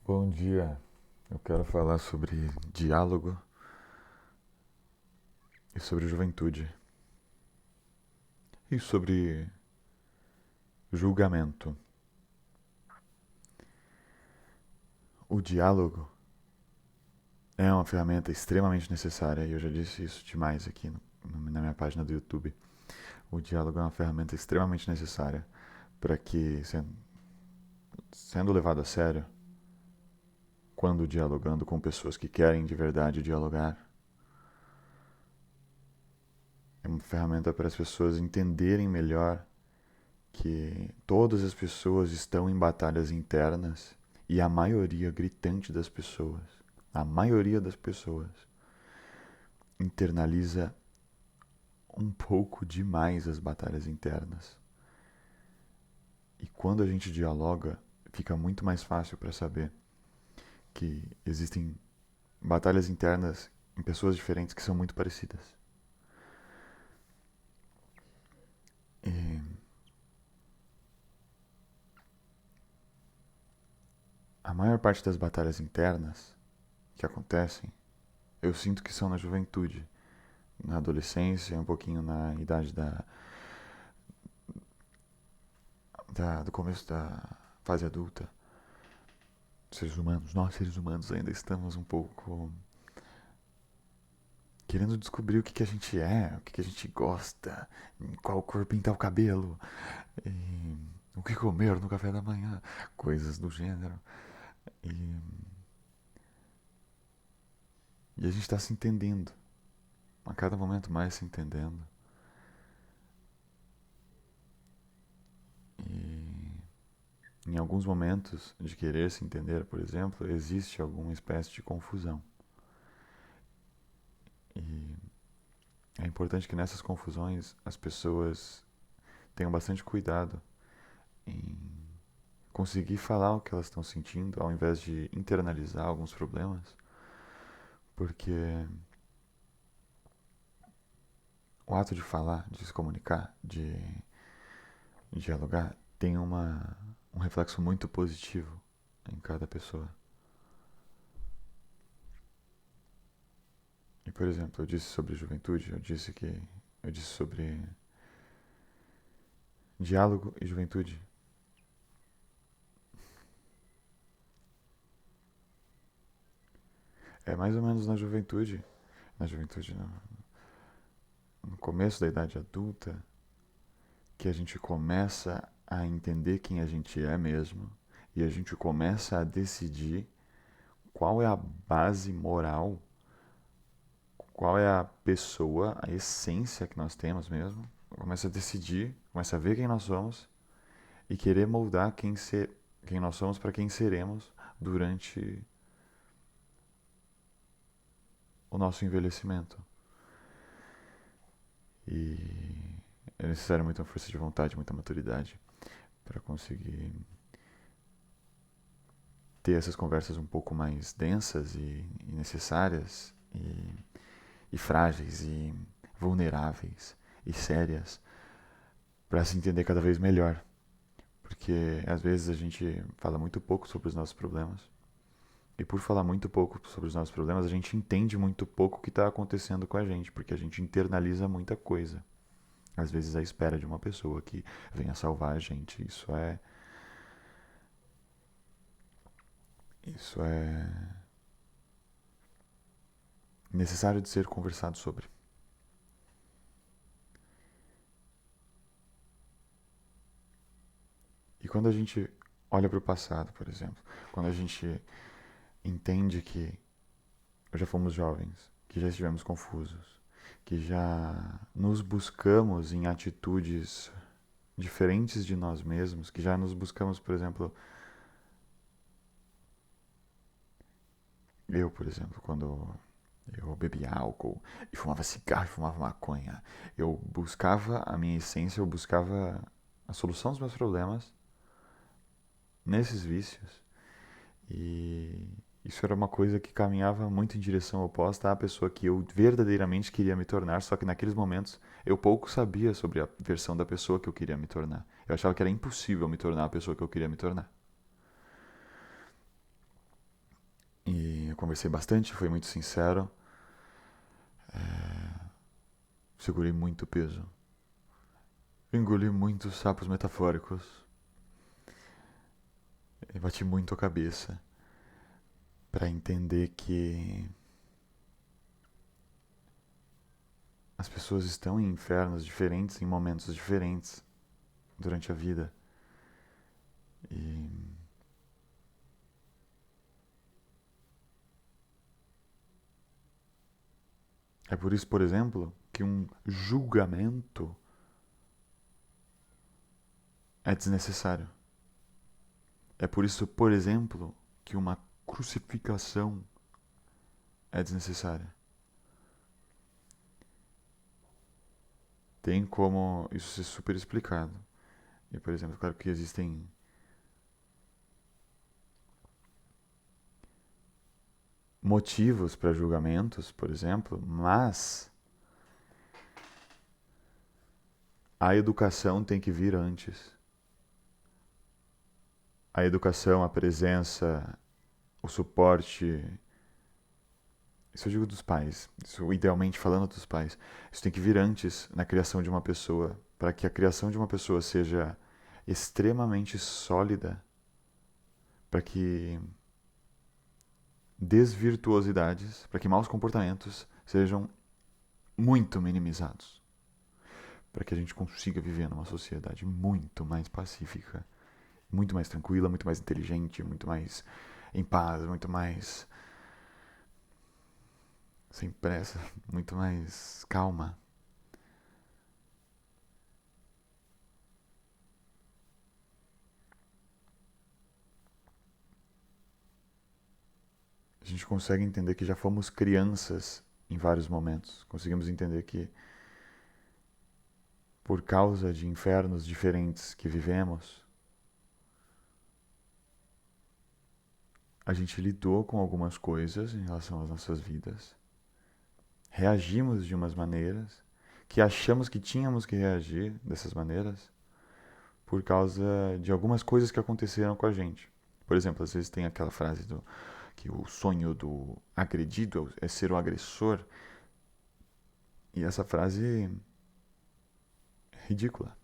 Bom dia, eu quero falar sobre diálogo e sobre juventude e sobre julgamento. O diálogo é uma ferramenta extremamente necessária e eu já disse isso demais aqui na minha página do YouTube. O diálogo é uma ferramenta extremamente necessária para que, sendo levado a sério, quando dialogando com pessoas que querem de verdade dialogar, é uma ferramenta para as pessoas entenderem melhor que todas as pessoas estão em batalhas internas e a maioria gritante das pessoas internaliza um pouco demais as batalhas internas. E quando a gente dialoga, fica muito mais fácil para saber que existem batalhas internas em pessoas diferentes que são muito parecidas. E a maior parte das batalhas internas que acontecem, eu sinto que são na juventude, na adolescência, um pouquinho na idade do começo da fase adulta. Seres humanos, nós seres humanos ainda estamos um pouco querendo descobrir o que a gente é, o que a gente gosta, em qual cor pintar o cabelo, o que comer no café da manhã, coisas do gênero. E, e a gente está se entendendo, a cada momento mais se entendendo. E em alguns momentos de querer se entender, por exemplo, existe alguma espécie de confusão. E é importante que nessas confusões as pessoas tenham bastante cuidado em conseguir falar o que elas estão sentindo, ao invés de internalizar alguns problemas, porque o ato de falar, de se comunicar, de dialogar, tem um reflexo muito positivo em cada pessoa. E, por exemplo, eu disse sobre juventude, eu disse sobre diálogo e juventude. É mais ou menos na juventude, no começo da idade adulta, que a gente começa a entender quem a gente é mesmo e a gente começa a decidir qual é a base moral, qual é a pessoa, a essência que nós temos mesmo. Começa a decidir, começa a ver quem nós somos e querer moldar quem nós somos para quem seremos durante o nosso envelhecimento. E é necessário muita força de vontade, muita maturidade para conseguir ter essas conversas um pouco mais densas e necessárias e frágeis e vulneráveis e sérias para se entender cada vez melhor. Porque às vezes a gente fala muito pouco sobre os nossos problemas. E por falar muito pouco sobre os nossos problemas, a gente entende muito pouco o que está acontecendo com a gente, porque a gente internaliza muita coisa. Às vezes à espera de uma pessoa que venha salvar a gente. Isso é necessário de ser conversado sobre. E quando a gente olha para o passado, por exemplo, quando a gente entende que já fomos jovens, que já estivemos confusos, que já nos buscamos em atitudes diferentes de nós mesmos, que já nos buscamos, por exemplo, eu, por exemplo, quando eu bebia álcool e fumava cigarro e fumava maconha, eu buscava a minha essência, eu buscava a solução dos meus problemas nesses vícios. E isso era uma coisa que caminhava muito em direção oposta à pessoa que eu verdadeiramente queria me tornar, só que naqueles momentos eu pouco sabia sobre a versão da pessoa que eu queria me tornar. Eu achava que era impossível me tornar a pessoa que eu queria me tornar. conversei bastante, fui muito sincero, segurei muito peso, engoli muitos sapos metafóricos e bati muito a cabeça para entender que as pessoas estão em infernos diferentes, em momentos diferentes durante a vida. E é por isso, por exemplo, que um julgamento é desnecessário. É por isso, por exemplo, que uma crucificação é desnecessária. Tem como isso ser super explicado. E, por exemplo, claro que existem motivos para julgamentos, por exemplo, mas a educação tem que vir antes. A educação, a presença, o suporte. Isso eu digo dos pais. Isso idealmente falando dos pais. Isso tem que vir antes na criação de uma pessoa, para que a criação de uma pessoa seja extremamente sólida, para que desvirtuosidades, para que maus comportamentos sejam muito minimizados, para que a gente consiga viver numa sociedade muito mais pacífica, muito mais tranquila, muito mais inteligente, muito mais em paz, muito mais sem pressa, muito mais calma. A gente consegue entender que já fomos crianças em vários momentos. Conseguimos entender que, por causa de infernos diferentes que vivemos, a gente lidou com algumas coisas em relação às nossas vidas, reagimos de umas maneiras que achamos que tínhamos que reagir dessas maneiras por causa de algumas coisas que aconteceram com a gente. Por exemplo, às vezes tem aquela frase do que o sonho do agredido é ser o agressor, e essa frase é ridícula.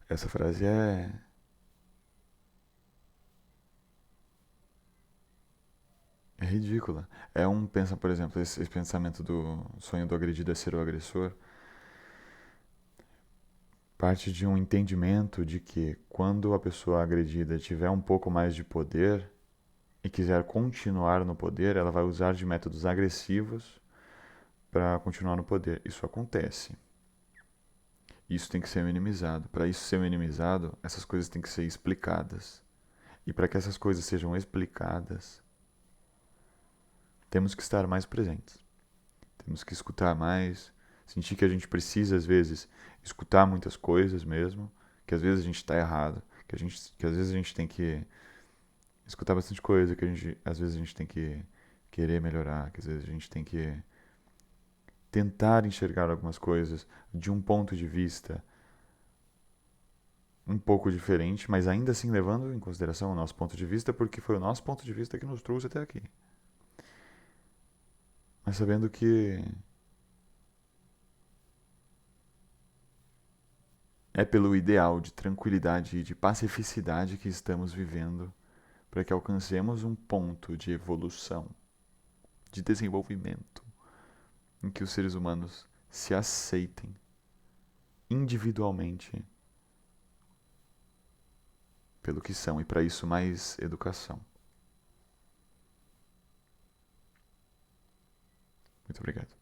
Essa frase é ridícula. Por exemplo, esse pensamento do sonho do agredido é ser o agressor, parte de um entendimento de que quando a pessoa agredida tiver um pouco mais de poder e quiser continuar no poder, ela vai usar de métodos agressivos para continuar no poder. Isso acontece. Isso tem que ser minimizado. Para isso ser minimizado, essas coisas têm que ser explicadas. E para que essas coisas sejam explicadas, temos que estar mais presentes. Temos que escutar mais, sentir que a gente precisa, às vezes, escutar muitas coisas mesmo, que às vezes a gente está errado, que às vezes a gente tem que escutar bastante coisa, às vezes a gente tem que querer melhorar, que às vezes a gente tem que tentar enxergar algumas coisas de um ponto de vista um pouco diferente, mas ainda assim levando em consideração o nosso ponto de vista, porque foi o nosso ponto de vista que nos trouxe até aqui. Mas sabendo que é pelo ideal de tranquilidade e de pacificidade que estamos vivendo para que alcancemos um ponto de evolução, de desenvolvimento, em que os seres humanos se aceitem individualmente pelo que são, e para isso mais educação. Muito obrigado.